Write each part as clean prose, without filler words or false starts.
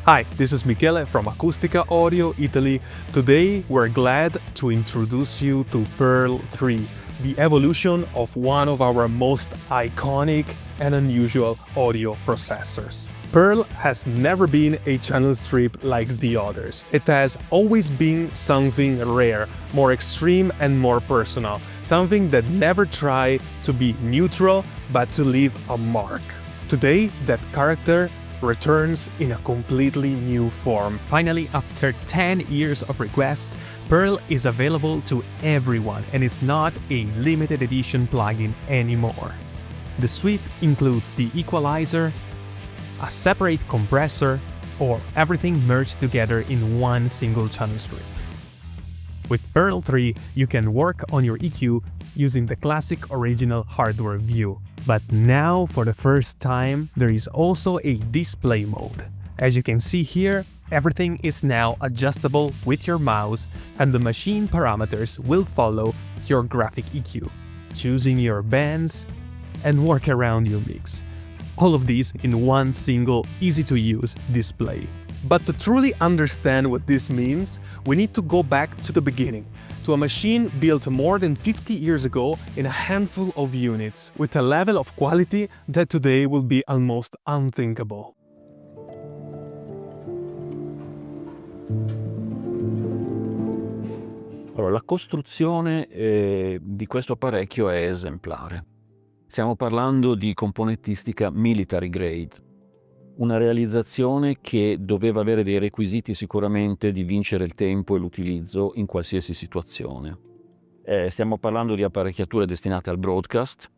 Hi, this is Michele from Acustica Audio Italy. Today we're glad to introduce you to pEArL3, the evolution of one of our most iconic and unusual audio processors. pEArL has never been a channel strip like the others. It has always been something rare, more extreme and more personal, something that never tried to be neutral but to leave a mark. Today, that character returns in a completely new form. Finally, after 10 years of requests, pEArL is available to everyone and is not a limited edition plugin anymore. The suite includes the equalizer, a separate compressor, or everything merged together in one single channel strip. With pEArL3, you can work on your EQ using the classic original hardware view. But now, for the first time, there is also a display mode. As you can see here, everything is now adjustable with your mouse, and the machine parameters will follow your graphic EQ, choosing your bands and work around your mix. All of these in one single, easy-to-use display. But to truly understand what this means, we need to go back to the beginning, to a machine built more than 50 years ago in a handful of units, with a level of quality that today will be almost unthinkable. Allora, la costruzione di questo apparecchio è esemplare. Stiamo parlando di componentistica military grade, una realizzazione che doveva avere dei requisiti sicuramente di vincere il tempo e l'utilizzo in qualsiasi situazione. Stiamo parlando di apparecchiature destinate al broadcast,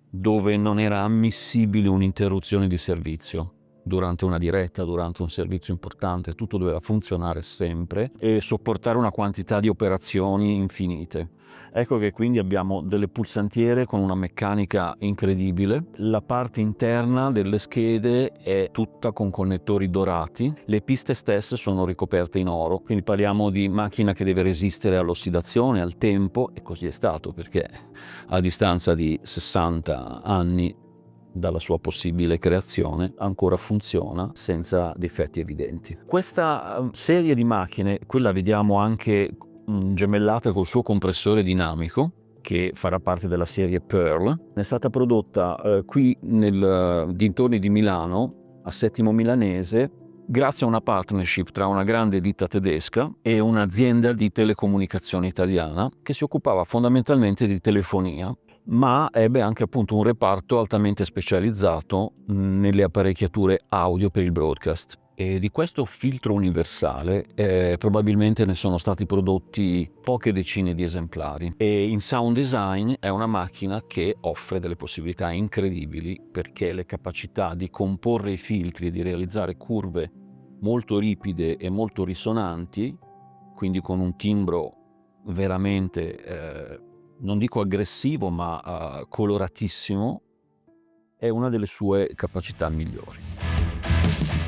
dove non era ammissibile un'interruzione di servizio. Durante una diretta, durante un servizio importante, tutto doveva funzionare sempre e sopportare una quantità di operazioni infinite. Ecco che quindi abbiamo delle pulsantiere con una meccanica incredibile. La parte interna delle schede è tutta con connettori dorati. Le piste stesse sono ricoperte in oro, quindi parliamo di macchina che deve resistere all'ossidazione, al tempo, e così è stato, perché a distanza di 60 anni dalla sua possibile creazione ancora funziona senza difetti evidenti. Questa serie di macchine, quella vediamo anche gemellata col suo compressore dinamico, che farà parte della serie pEArL, è stata prodotta qui nel dintorni di Milano, a Settimo Milanese, grazie a una partnership tra una grande ditta tedesca e un'azienda di telecomunicazione italiana che si occupava fondamentalmente di telefonia, ma ebbe anche appunto un reparto altamente specializzato nelle apparecchiature audio per il broadcast. E di questo filtro universale probabilmente ne sono stati prodotti poche decine di esemplari. E in sound design è una macchina che offre delle possibilità incredibili, perché le capacità di comporre i filtri e di realizzare curve molto ripide e molto risonanti, quindi con un timbro veramente non dico aggressivo, ma coloratissimo, è una delle sue capacità migliori.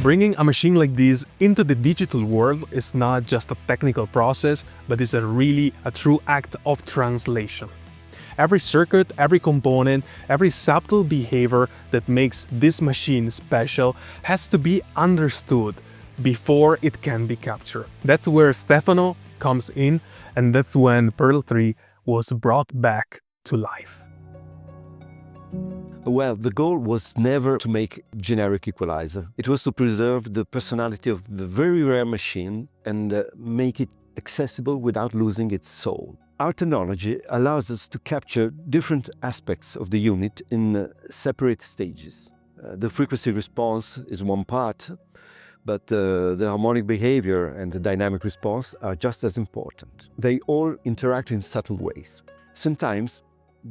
Bringing a machine like this into the digital world is not just a technical process, but is really a true act of translation. Every circuit, every component, every subtle behavior that makes this machine special has to be understood before it can be captured. That's where Stefano comes in, and that's when pEArL3 was brought back to life. Well, the goal was never to make generic equalizer. It was to preserve the personality of the very rare machine and make it accessible without losing its soul. Our technology allows us to capture different aspects of the unit in separate stages. The frequency response is one part, but the harmonic behavior and the dynamic response are just as important. They all interact in subtle ways. Sometimes,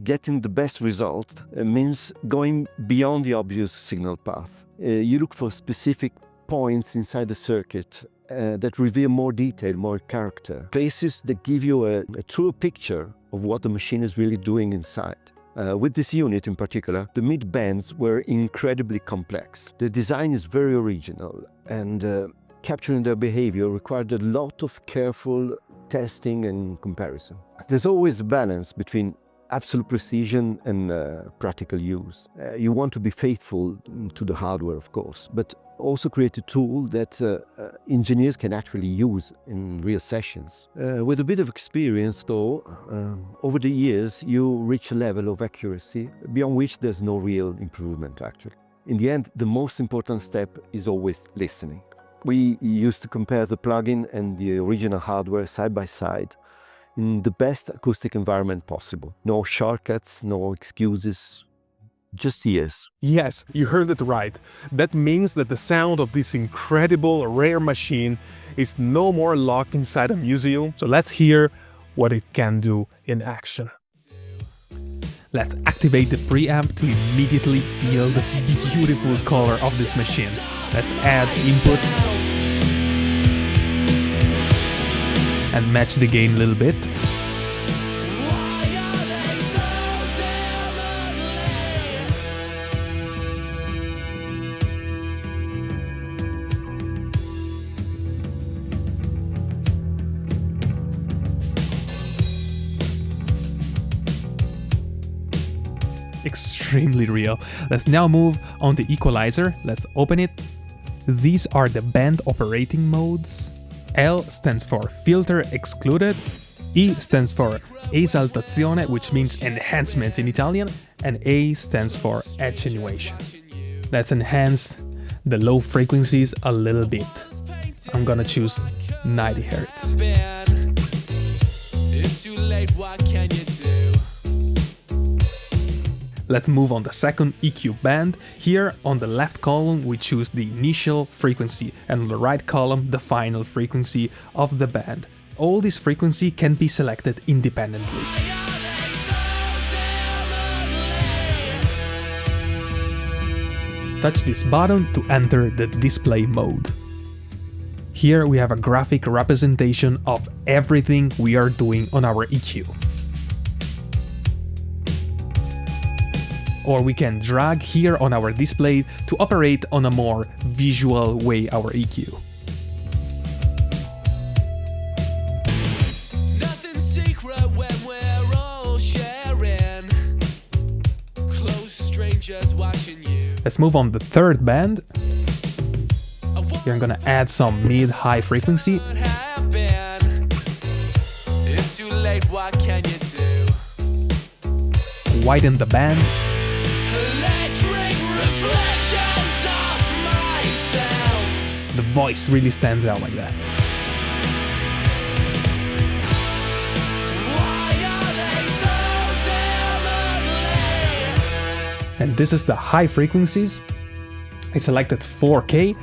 getting the best result means going beyond the obvious signal path. You look for specific points inside the circuit that reveal more detail, more character. Places that give you a true picture of what the machine is really doing inside. With this unit in particular, the mid bands were incredibly complex. The design is very original, and capturing their behavior required a lot of careful testing and comparison. There's always a balance between absolute precision and practical use. You want to be faithful to the hardware, of course, but also create a tool that engineers can actually use in real sessions. With a bit of experience, though, over the years, you reach a level of accuracy beyond which there's no real improvement, actually. In the end, the most important step is always listening. We used to compare the plugin and the original hardware side by side in the best acoustic environment possible. No shortcuts, no excuses, just ears. Yes, you heard it right. That means that the sound of this incredible, rare machine is no more locked inside a museum. So let's hear what it can do in action. Let's activate the preamp to immediately feel the beautiful color of this machine. Let's add input and match the gain a little bit. Extremely real. Let's now move on the equalizer. Let's open it. These are the band operating modes. L stands for filter excluded, E stands for esaltazione, which means enhancement in Italian, and A stands for attenuation. Let's enhance the low frequencies a little bit. I'm gonna choose 90 Hz. Let's move on the second EQ band. Here on the left column we choose the initial frequency and on the right column the final frequency of the band. All this frequency can be selected independently. Touch this button to enter the display mode. Here we have a graphic representation of everything we are doing on our EQ. Or we can drag here on our display to operate on a more visual way our EQ. Nothing secret when we're all sharing. Close strangers watching you. Let's move on the third band. Here I'm gonna add some mid-high frequency. It's too late, what can you do? Widen the band. The voice really stands out like that. And this is the high frequencies. I selected 4K.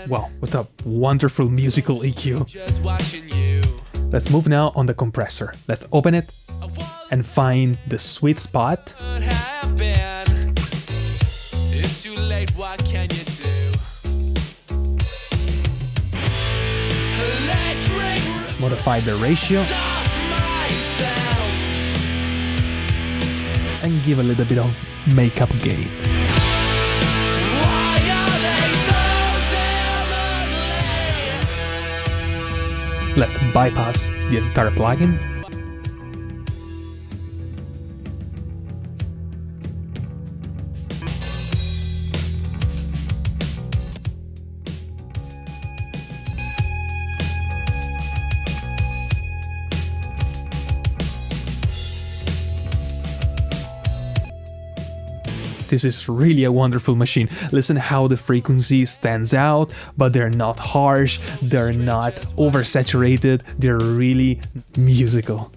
Wow, what a wonderful musical EQ. Let's move now on the compressor. Let's open it and find the sweet spot. It's too late, what can you do? Modify the ratio and give a little bit of makeup gain. Let's bypass the entire plugin. This is really a wonderful machine. Listen how the frequency stands out, but they're not harsh, they're not oversaturated, they're really musical.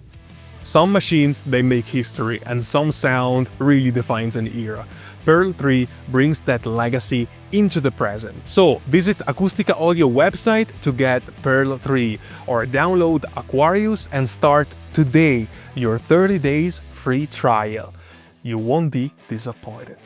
Some machines, they make history, and some sound really defines an era. pEArL3 brings that legacy into the present. So visit Acustica Audio website to get pEArL3 or download Aquarius and start today your 30 days free trial. You won't be disappointed.